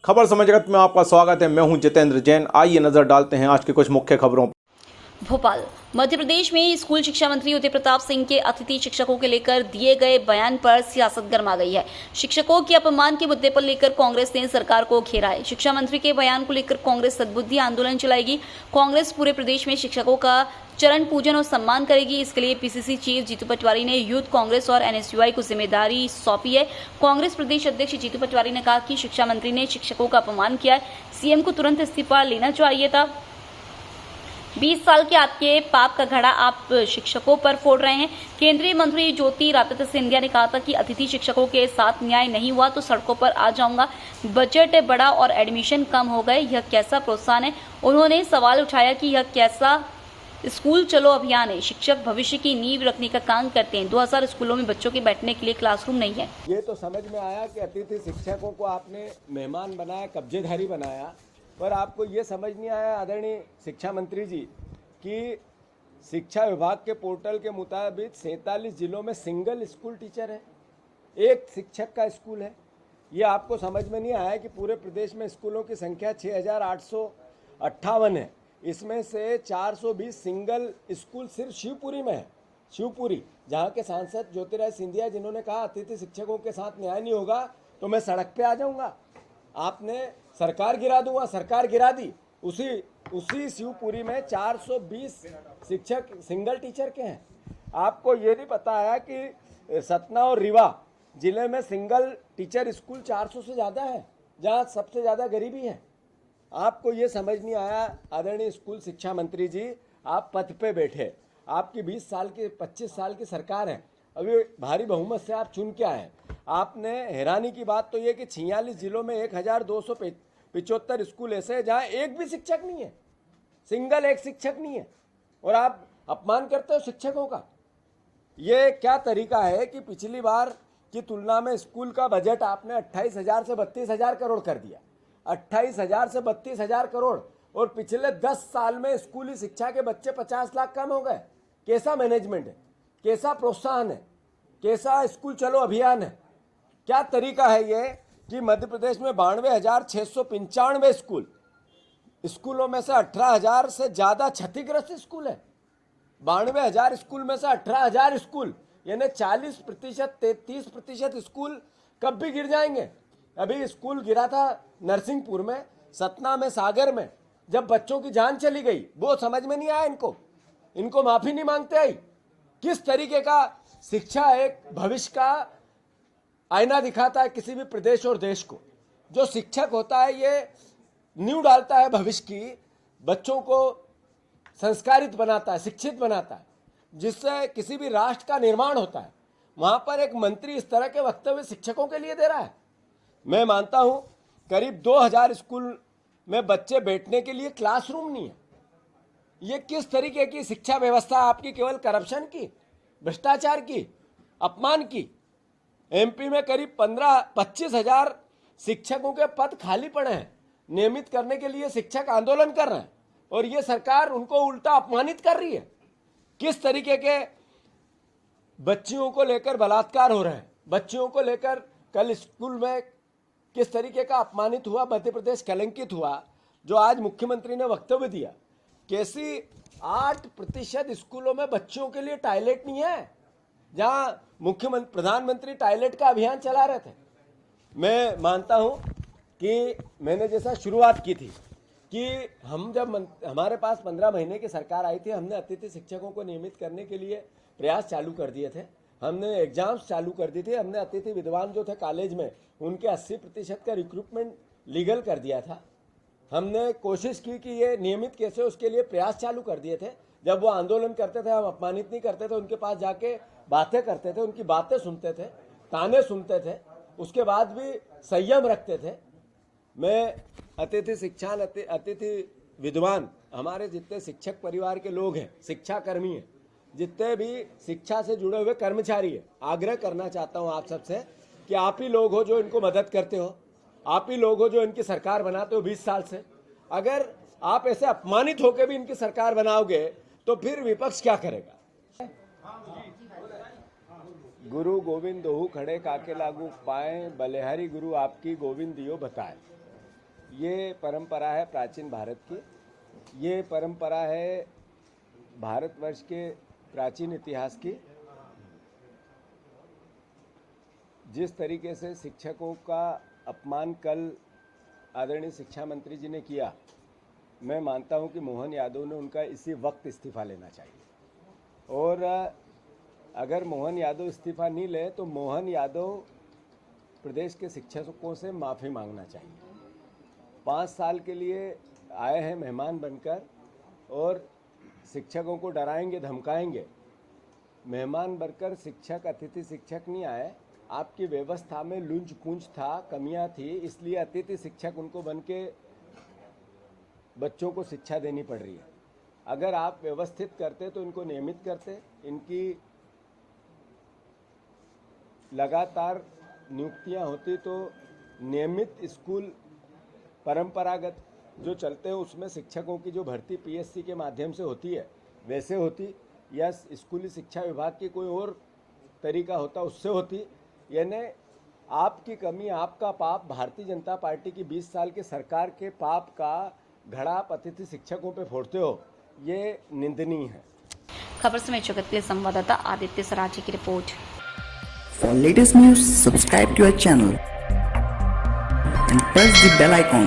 खबर समय जगत में आपका स्वागत है। मैं हूं जितेंद्र जैन। आइए नजर डालते हैं आज की कुछ मुख्य खबरों पर। भोपाल मध्य प्रदेश में स्कूल शिक्षा मंत्री उदय प्रताप सिंह के अतिथि शिक्षकों के लेकर दिए गए बयान पर सियासत गर्मा गई है। शिक्षकों के अपमान के मुद्दे पर लेकर कांग्रेस ने सरकार को घेरा है। शिक्षा मंत्री के बयान को लेकर कांग्रेस सद्बुद्धि आंदोलन चलाएगी। कांग्रेस पूरे प्रदेश में शिक्षकों का चरण पूजन और सम्मान करेगी। इसके लिए पीसीसी चीफ जीतू पटवारी ने यूथ कांग्रेस और एनएसयूआई को जिम्मेदारी सौंपी है। कांग्रेस प्रदेश अध्यक्ष जीतू पटवारी ने कहा कि शिक्षा मंत्री ने शिक्षकों का अपमान किया है, सीएम को तुरंत इस्तीफा लेना चाहिए था। 20 साल के आपके पाप का घड़ा आप शिक्षकों पर फोड़ रहे हैं। केंद्रीय मंत्री ज्योतिरादित्य सिंधिया ने कहा था कि अतिथि शिक्षकों के साथ न्याय नहीं हुआ तो सड़कों पर आ जाऊंगा। बजट बढ़ा और एडमिशन कम हो गए, यह कैसा प्रोत्साहन है। उन्होंने सवाल उठाया कि यह कैसा स्कूल चलो अभियान है। शिक्षक भविष्य की नींव रखने का काम करते हैं। 2000 स्कूलों में बच्चों के बैठने के लिए क्लासरूम नहीं है। ये तो समझ में आया कि अतिथि शिक्षकों को आपने मेहमान बनाया, कब्जेधारी बनाया, पर आपको ये समझ नहीं आया आदरणीय शिक्षा मंत्री जी कि शिक्षा विभाग के पोर्टल के मुताबिक 47 जिलों में सिंगल स्कूल टीचर है, एक शिक्षक का स्कूल है। ये आपको समझ में नहीं आया कि पूरे प्रदेश में स्कूलों की संख्या 6858 है। इसमें से 420 सिंगल स्कूल सिर्फ शिवपुरी में है। शिवपुरी, जहाँ के सांसद ज्योतिरादित्य सिंधिया जिन्होंने कहा अतिथि शिक्षकों के साथ न्याय नहीं होगा तो मैं सड़क पे आ जाऊंगा, आपने सरकार गिरा दूंगा, सरकार गिरा दी। उसी शिवपुरी में 420 शिक्षक सिंगल टीचर के हैं। आपको ये नहीं पता है कि सतना और रीवा जिले में सिंगल टीचर स्कूल 400 से ज़्यादा है, जहाँ सबसे ज़्यादा गरीबी है। आपको ये समझ नहीं आया आदरणीय स्कूल शिक्षा मंत्री जी, आप पद पे बैठे, आपकी 20 साल की 25 साल की सरकार है, अभी भारी बहुमत से आप चुन के आए। आपने हैरानी की बात तो ये कि 46 जिलों में 1275 स्कूल ऐसे हैं जहाँ एक भी शिक्षक नहीं है, सिंगल एक शिक्षक नहीं है, और आप अपमान करते हो शिक्षकों का। ये क्या तरीका है कि पिछली बार की तुलना में स्कूल का बजट आपने 28,000 से 32,000 करोड़ कर दिया, 28,000 से 32,000 करोड़, और पिछले 10 साल में स्कूली शिक्षा के बच्चे 50 लाख कम हो गए। कैसा मैनेजमेंट है, कैसा प्रोत्साहन है, कैसा स्कूल चलो अभियान है। क्या तरीका है ये कि मध्य प्रदेश में 92,695 स्कूलों में से 18,000 से ज़्यादा क्षतिग्रस्त स्कूल है। 92,000 स्कूल में से 18,000 स्कूल, यानी 40%, 33% स्कूल कब भी गिर जाएंगे। अभी स्कूल गिरा था नरसिंहपुर में, सतना में, सागर में, जब बच्चों की जान चली गई, वो समझ में नहीं आया इनको माफ़ी नहीं मांगते आई। किस तरीके का शिक्षा एक भविष्य का आईना दिखाता है किसी भी प्रदेश और देश को। जो शिक्षक होता है ये नींव डालता है भविष्य की, बच्चों को संस्कारित बनाता है, शिक्षित बनाता है, जिससे किसी भी राष्ट्र का निर्माण होता है। वहाँ पर एक मंत्री इस तरह के वक्तव्य शिक्षकों के लिए दे रहा है। मैं मानता हूँ करीब 2000 स्कूल में बच्चे बैठने के लिए क्लासरूम नहीं है। ये किस तरीके की शिक्षा व्यवस्था आपकी, केवल करप्शन की, भ्रष्टाचार की, अपमान की। एमपी में करीब 25,000 शिक्षकों के पद खाली पड़े हैं, नियमित करने के लिए शिक्षक आंदोलन कर रहे हैं, और ये सरकार उनको उल्टा अपमानित कर रही है। किस तरीके के बच्चियों को लेकर बलात्कार हो रहे हैं, बच्चियों को लेकर कल स्कूल में किस तरीके का अपमानित हुआ, मध्य प्रदेश कलंकित हुआ। जो आज मुख्यमंत्री ने वक्तव्य दिया, कैसी 8% स्कूलों में बच्चों के लिए टॉयलेट नहीं है, जहां प्रधानमंत्री टॉयलेट का अभियान चला रहे थे। मैं मानता हूं कि मैंने जैसा शुरुआत की थी कि हमारे पास 15 महीने की सरकार आई थी, हमने अतिथि शिक्षकों को नियमित करने के लिए प्रयास चालू कर दिए थे, हमने एग्जाम्स चालू कर दी थी, हमने अतिथि विद्वान जो थे कॉलेज में उनके 80% का रिक्रूटमेंट लीगल कर दिया था। हमने कोशिश की कि ये नियमित कैसे, उसके लिए प्रयास चालू कर दिए थे। जब वो आंदोलन करते थे हम अपमानित नहीं करते थे, उनके पास जाके बातें करते थे, उनकी बातें सुनते थे, ताने सुनते थे, उसके बाद भी संयम रखते थे। मैं अतिथि विद्वान, हमारे जितने शिक्षक परिवार के लोग हैं, शिक्षाकर्मी हैं, जितने भी शिक्षा से जुड़े हुए कर्मचारी हैं, आग्रह करना चाहता हूं आप सबसे कि आप ही लोग हो जो इनको मदद करते हो, आप ही लोग हो जो इनकी सरकार बनाते हो 20 साल से। अगर आप ऐसे अपमानित होकर भी इनकी सरकार बनाओगे तो फिर विपक्ष क्या करेगा। गुरु गोविंद दोहु खड़े काके लागू पाए, बलिहारी गुरु आपकी गोविंद दियो बताए। ये परंपरा है प्राचीन भारत की, ये परंपरा है भारतवर्ष के प्राचीन इतिहास की। जिस तरीके से शिक्षकों का अपमान कल आदरणीय शिक्षा मंत्री जी ने किया, मैं मानता हूं कि मोहन यादव ने उनका इसी वक्त इस्तीफा लेना चाहिए। और अगर मोहन यादव इस्तीफा नहीं ले तो मोहन यादव प्रदेश के शिक्षकों से माफ़ी मांगना चाहिए। 5 साल के लिए आए हैं मेहमान बनकर और शिक्षकों को डराएंगे धमकाएंगे। मेहमान बनकर शिक्षक, अतिथि शिक्षक नहीं आए। आपकी व्यवस्था में लूंज पूंछ था, कमियां थी, इसलिए अतिथि शिक्षक उनको बन के बच्चों को शिक्षा देनी पड़ रही है। अगर आप व्यवस्थित करते तो इनको नियमित करते, इनकी लगातार नियुक्तियां होती तो नियमित स्कूल परंपरागत जो चलते हैं उसमें शिक्षकों की जो भर्ती पीएससी के माध्यम से होती है वैसे होती, या स्कूली शिक्षा विभाग की कोई और तरीका होता उससे होती। यानी आपकी कमी, आपका पाप, भारतीय जनता पार्टी की 20 साल की सरकार के पाप का घड़ा आप अतिथि शिक्षकों पे फोड़ते हो, ये निंदनीय है। खबर समय जगत के लिए संवाददाता आदित्य सराठी की report. For latest news, subscribe to our channel and press the bell icon